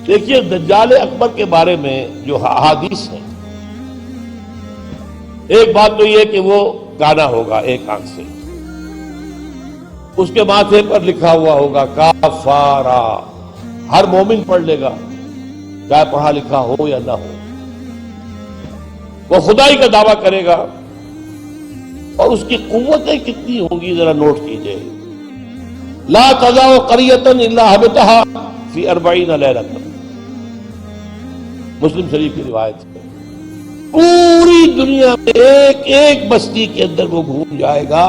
دیکھیے دجال اکبر کے بارے میں جو احادیث ہیں، ایک بات تو یہ کہ وہ کانا ہوگا ایک آنکھ سے، اس کے ماتھے پر لکھا ہوا ہوگا کافارا، ہر مومن پڑھ لے گا چاہے پڑھا لکھا ہو یا نہ ہو، وہ خدائی کا دعویٰ کرے گا، اور اس کی قوتیں کتنی ہوں گی ذرا نوٹ کیجئے. لا تزع قریۃ الا حبطها فی 40 لیلۃ، مسلم شریف کی روایت ہے. پوری دنیا میں ایک ایک بستی کے اندر وہ گھوم جائے گا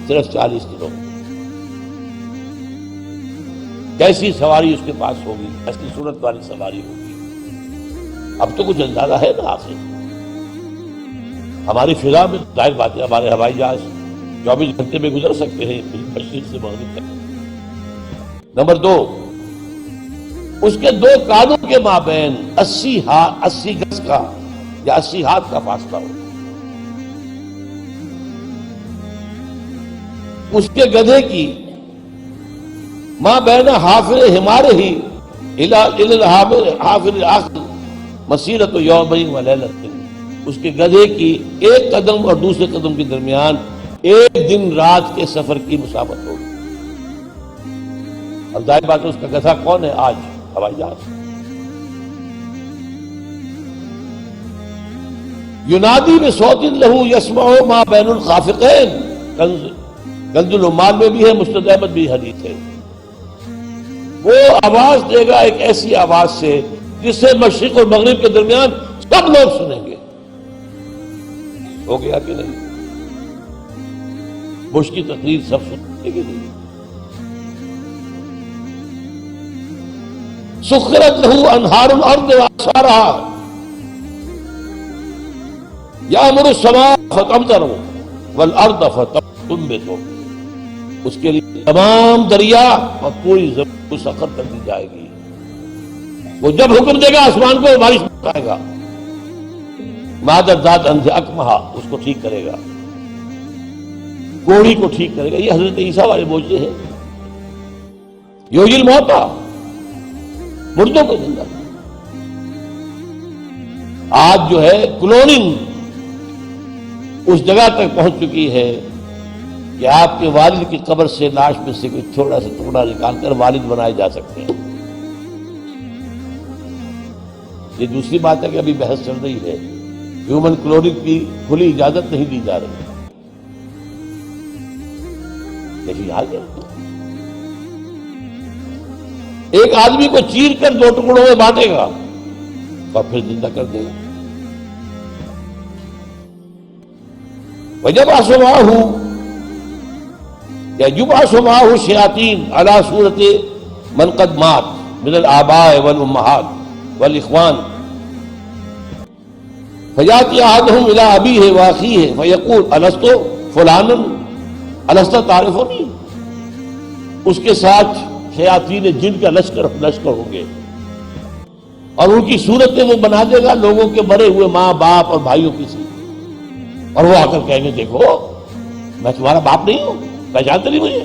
صرف 40 دنوں. کیسی سواری اس کے پاس ہوگی، کیسی صورت والی سواری ہوگی. اب تو کچھ اندازہ ہے نا. آخر ہماری فضا میں ظاہر بات ہے ہمارے ہوائی جہاز 24 گھنٹے میں گزر سکتے ہیں مشرق سے مغرب تک. نمبر 2، اس کے 2 کانوں کے مابین 80 گز کا یا 80 ہاتھ کا فاصلہ ہو. اس کے گدھے کی ماں بین حافر ہمارے ہی حافر آخر مسیرت یومین و لیلۃ، اس کے گدھے کی ایک قدم اور دوسرے قدم کے درمیان ایک دن رات کے سفر کی مسافت ہوگی. اب ظاہر بات ہے اس کا گدھا کون ہے آج؟ ہوائی جہاز. ینادی بصوت لہ یسمع ما بین الخافقین، کنز العمال میں بھی ہے، مسند احمد بھی حدیث ہے. وہ آواز دے گا ایک ایسی آواز سے جس سے مشرق اور مغرب کے درمیان سب لوگ سنیں گے. ہو گیا کہ نہیں؟ بش کی تقریر سب سنیں گے نہیں. سخرت لہ انہار الارض واسارہا یامر السماء فتمطر والارض فتنبت، اس کے لیے تمام دریا اور پوری زمین کو سخر کر دی جائے گی. وہ جب حکم دے گا آسمان کو بارش برسائے گا. مادر ذات انجھ اکمہا، اس کو ٹھیک کرے گا، کوڑی کو ٹھیک کرے گا. یہ حضرت عیسیٰ والے موجزے ہیں. یحیی الموتیٰ، مردوں کو زندہ. آج جو ہے کلوننگ اس جگہ تک پہنچ چکی ہے کہ آپ کے والد کی قبر سے لاش میں سے کوئی تھوڑا سا ٹکڑا نکال کر والد بنائے جا سکتے ہیں. یہ دوسری بات ہے کہ ابھی بحث چل رہی ہے، ہیومن کلوننگ کی کھلی اجازت نہیں دی جا رہی. لیکن آگے ایک آدمی کو چیر کر 2 ٹکڑوں میں بانٹے گا اور پھر زندہ کر دے گا. وَيَبْعَثُ مَعَهُ يَبْعَثُ مَعَهُ الشَّيَاطِينَ عَلَى صُورَةِ مَنْ قَدْ مَاتَ مِنَ الْآبَاءِ وَالْأُمَّهَاتِ وَالْإِخْوَانِ فَيَأْتِي أَحَدُهُمْ إِلَىٰ أَبِيهِ وَأَخِيهِ فَيَقُولُ أَلَسْتُ فُلَانًا أَلَسْتَ تَعْرِفُنِي. اس کے ساتھ شیاطین جن کا لشکر ہوں گے اور ان کی صورتیں وہ بنا دے گا لوگوں کے مرے ہوئے ماں باپ اور بھائیوں کی سی، اور وہ آ کر کہیں گے دیکھو میں تمہارا باپ نہیں ہوں، پہچانتے نہیں مجھے،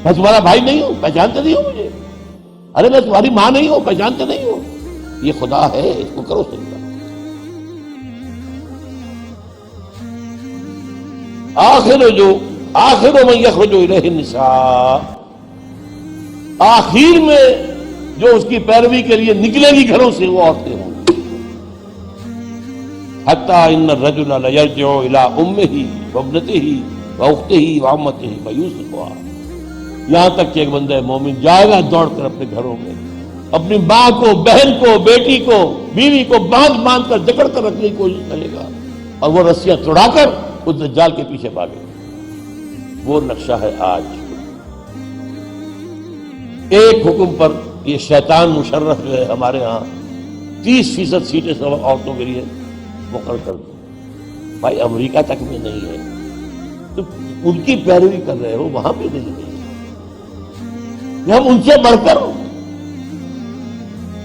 میں تمہارا بھائی نہیں ہوں، پہچانتے نہیں ہو مجھے، ارے میں تمہاری ماں نہیں ہوں، پہچانتے نہیں ہو. یہ خدا ہے، اس کو کرو سجدہ. آخر من یخرج الیہ النساء، آخر میں جو اس کی پیروی کے لیے نکلے گی گھروں سے وہ عورتیں ہوں گی. حتی ان الرجل لیرجع الی امہ وابنتہ واختہ وعمتہ فیوثقها، یہاں تک کہ ایک بندہ مومن جائے گا دوڑ کر اپنے گھروں میں اپنی ماں کو، بہن کو، بیٹی کو، بیوی کو باندھ کر جکڑ کر رکھنے کی کوشش کرے گا اور وہ رسیاں توڑا کر اس دجال کے پیچھے بھاگے. وہ نقشہ ہے آج. ایک حکم پر یہ شیطان مشرف جو ہے ہمارے ہاں 30% سیٹیں سب عورتوں کے لیے مقرر کر دو. بھائی امریکہ تک میں نہیں ہے تو ان کی پیروی کر رہے ہو، وہاں پہ نہیں ہے. ہم ان سے بڑھ کر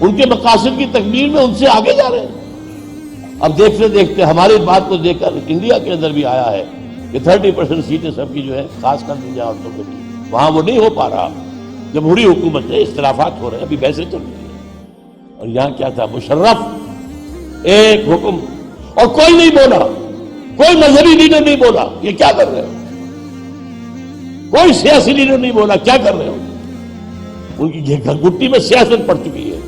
ان کے مقاصد کی تکمیل میں ان سے آگے جا رہے ہیں. اب دیکھتے دیکھتے ہماری بات کو دیکھ کر انڈیا کے اندر بھی آیا ہے کہ 30% سیٹیں سب کی جو ہے خاص کر دی جائے عورتوں کے لیے. وہاں وہ نہیں ہو پا رہا. جمہوری حکومت ہے، اختلافات ہو رہے ہیں، ابھی بحثیں چل رہی ہیں. اور یہاں کیا تھا؟ مشرف، ایک حکم، اور کوئی نہیں بولا، کوئی مذہبی لیڈر نہیں بولا یہ کیا کر رہے ہو، کوئی سیاسی لیڈر نہیں بولا کیا کر رہے ہو. ان کی گھٹی میں سیاست پڑ چکی ہے.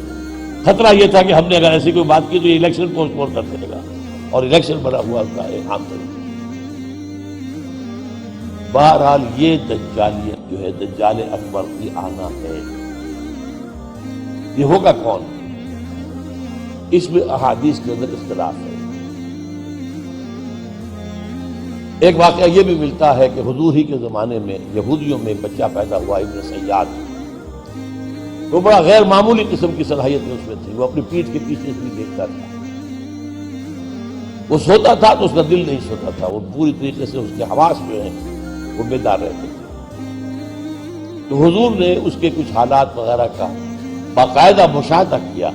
خطرہ یہ تھا کہ ہم نے اگر ایسی کوئی بات کی تو یہ الیکشن پوسٹ پون کر دے گا، اور الیکشن بڑا ہوا اس کا ایک عام طریقہ. بہرحال یہ دجالیت جو ہے، دجال اکبر کی آنا ہے، یہ ہوگا کون؟ اس میں احادیث کے اندر اختلاف ہے. ایک واقعہ یہ بھی ملتا ہے کہ حضور ہی کے زمانے میں یہودیوں میں بچہ پیدا ہوا ابن سیاد. وہ بڑا غیر معمولی قسم کی صلاحیت اس میں تھی. وہ اپنی پیٹھ کے پیچھے سے دیکھتا تھا. وہ سوتا تھا تو اس کا دل نہیں سوتا تھا، وہ پوری طریقے سے اس کے حواس جو ہیں وہ بیدار رہتے تھے. تو حضور نے اس کے کچھ حالات وغیرہ کا باقاعدہ مشاہدہ کیا،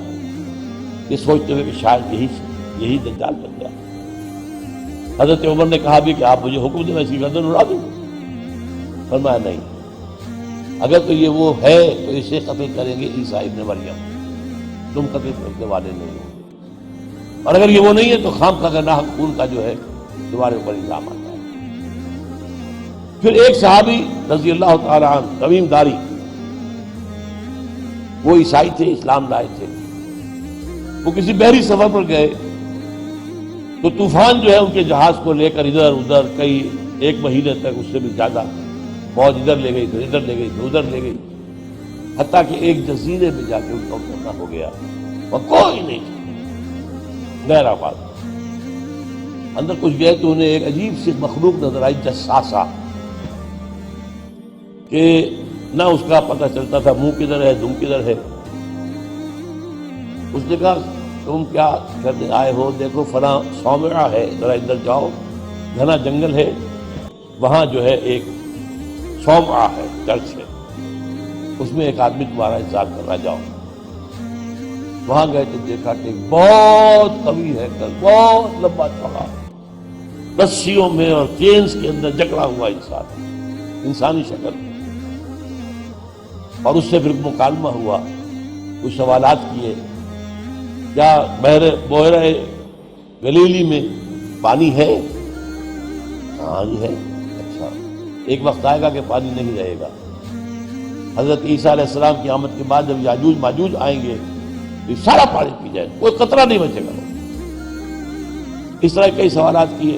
یہ سوچتے ہوئے کہ شاید یہی دجال بن گیا. حضرت عمر نے کہا بھی کہ آپ مجھے حکم دیں میں اس کی گردن اڑا دوں. فرمایا نہیں، اگر تو یہ وہ ہے تو اسے قتل کریں گے عیسیٰ ابن مریم، تم قتل کرنے والے نہیں ہو. اور اگر یہ وہ نہیں ہے تو خام کا ناحق خون کا جو ہے تمہارے اوپر الزام آتا ہے. پھر ایک صحابی رضی اللہ تعالی عنہ تمیم داری، وہ عیسائی تھے، اسلام لائے تھے. وہ کسی بحری سفر پر گئے تو طوفان جو ہے ان کے جہاز کو لے کر ادھر ادھر کئی ایک مہینے تک، اس سے بھی زیادہ، موج ادھر لے گئی تو ادھر لے گئی تو ادھر لے گئی، حتیٰ کہ ایک جزیرے میں جا کے ان کا اترنا ہو گیا اور کوئی نہیں تھا، غیر آباد. اندر کچھ گئے تو انہیں ایک عجیب سی مخلوق نظر آئی، جساسا، کہ نہ اس کا پتہ چلتا تھا منہ کدھر ہے دم کدھر ہے. اس نے کہا تم کیا کرنے آئے ہو؟ دیکھو فلاں صومعہ ہے، ذرا ادھر جاؤ، گھنا جنگل ہے، وہاں جو ہے ایک صومعہ ہے، چرچ ہے، اس میں ایک آدمی تمہارا انتظار کر رہا، جاؤ. وہاں گئے تو دیکھا کہ بہت قوی ہے، بہت لمبا چوڑا، رسیوں میں اور چینز کے اندر جکڑا ہوا انسان، انسانی شکل. اور اس سے پھر مکالمہ ہوا، کچھ سوالات کیے، کیا بحیرہ گلیلی میں پانی ہے؟ ہاں جی ہے. اچھا، ایک وقت آئے گا کہ پانی نہیں رہے گا. حضرت عیسیٰ علیہ السلام کی آمد کے بعد جب یاجوج ماجوج آئیں گے یہ سارا پانی پی جائے، کوئی قطرہ نہیں بچے گا. اس طرح کئی سوالات کیے،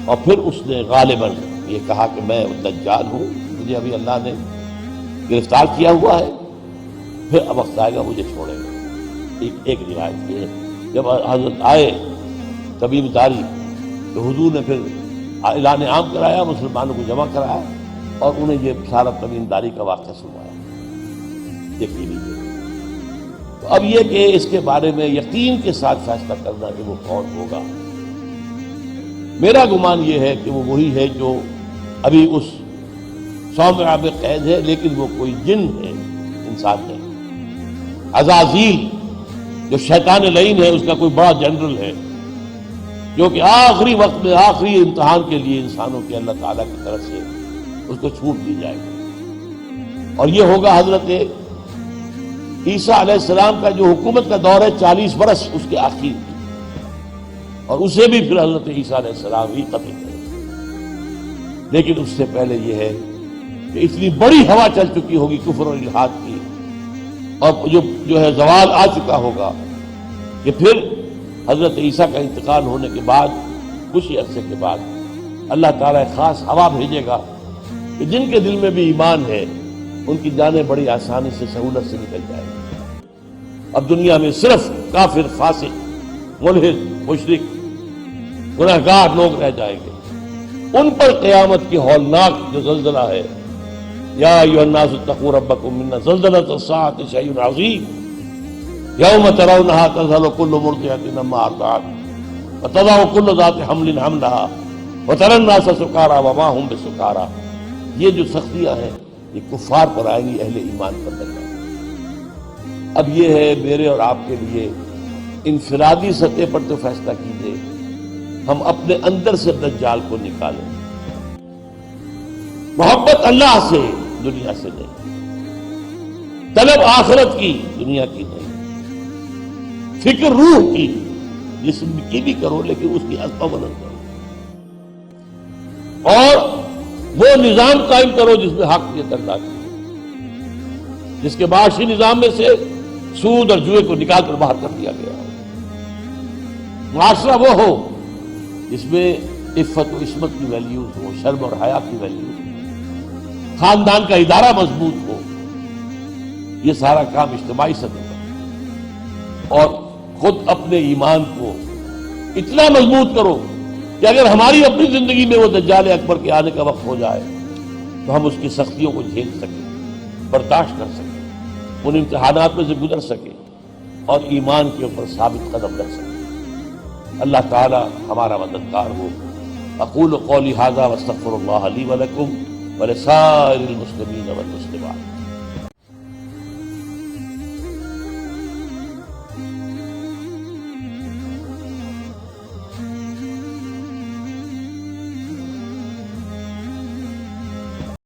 اور پھر اس نے غالباً یہ کہا کہ میں دجال ہوں، مجھے ابھی اللہ نے گرفتار کیا ہوا ہے، پھر اب وقت آئے گا مجھے چھوڑے گا. ایک روایت یہ ہے. جب حضرت آئے تمیم داری تو حضور نے پھر اعلان عام کرایا، مسلمانوں کو جمع کرایا اور انہیں یہ سارا تمیم داری کا واقعہ سنوایا. دیکھ لیجیے. تو اب یہ کہ اس کے بارے میں یقین کے ساتھ فیصلہ کرنا کہ وہ کون ہوگا، میرا گمان یہ ہے کہ وہ وہی ہے جو ابھی اس صومعہ میں قید ہے، لیکن وہ کوئی جن ہے، انسان نہیں. عزازیل جو شیطان لعین ہے، اس کا کوئی بڑا جنرل ہے، جو کہ آخری وقت میں آخری امتحان کے لیے انسانوں کے اللہ تعالیٰ کی طرف سے اس کو چھوٹ دی جائے گی. اور یہ ہوگا حضرت عیسیٰ علیہ السلام کا جو حکومت کا دور ہے 40 برس اس کے آخر، اور اسے بھی پھر حضرت عیسیٰ علیہ السلام ہی قتل کرے. لیکن اس سے پہلے یہ ہے کہ اتنی بڑی ہوا چل چکی ہوگی کفر اور الحاد کی، اور جو ہے زوال آ چکا ہوگا، کہ پھر حضرت عیسیٰ کا انتقال ہونے کے بعد کچھ ہی عرصے کے بعد اللہ تعالیٰ ایک خاص ہوا بھیجے گا کہ جن کے دل میں بھی ایمان ہے ان کی جانیں بڑی آسانی سے سہولت سے نکل جائیں گی. اب دنیا میں صرف کافر، فاسق، ملحد، مشرک، گناہگار لوگ رہ جائیں گے. ان پر قیامت کی ہولناک جو زلزلہ ہے، یا ایھا الناس اتقوا ربکم ان زلزلۃ الساعۃ شیء عظیم یوم ترونها تذہل کل مرضعۃ عما ارضعت وتضع کل ذات حمل حملها وتری الناس سکارى وما هم بسکارى. یہ جو سختیاں ہیں یہ کفار پر آئیں گی، اہل ایمان پر نہیں. اب یہ ہے میرے اور آپ کے لیے انفرادی سطح پر تو فیصلہ کیجیے، ہم اپنے اندر سے دجال کو نکالیں. محبت اللہ سے، دنیا سے نہیں. طلب آخرت کی، دنیا کی نہیں. فکر روح کی، جسم کی بھی کرو لیکن اس کی حسب بلند کرو، اور وہ نظام قائم کرو جس میں حق کی ترداری، جس کے معاشی نظام میں سے سود اور جوئے کو نکال کر باہر کر دیا گیا ہو۔ معاشرہ وہ ہو جس میں عفت و عصمت کی ویلیوز ہو، شرم اور حیا کی ویلیوز ہو، خاندان کا ادارہ مضبوط ہو۔ یہ سارا کام اجتماعی سطح پر، اور خود اپنے ایمان کو اتنا مضبوط کرو کہ اگر ہماری اپنی زندگی میں وہ دجال اکبر کے آنے کا وقت ہو جائے تو ہم اس کی سختیوں کو جھیل سکیں، برداشت کر سکیں، ان امتحانات میں سے گزر سکیں اور ایمان کے اوپر ثابت قدم رہ سکیں۔ اللہ تعالی ہمارا مددگار ہو۔ اقول قولی ھذا واستغفر اللہ لی ولکم ولسائر المسلمین والمسلمات۔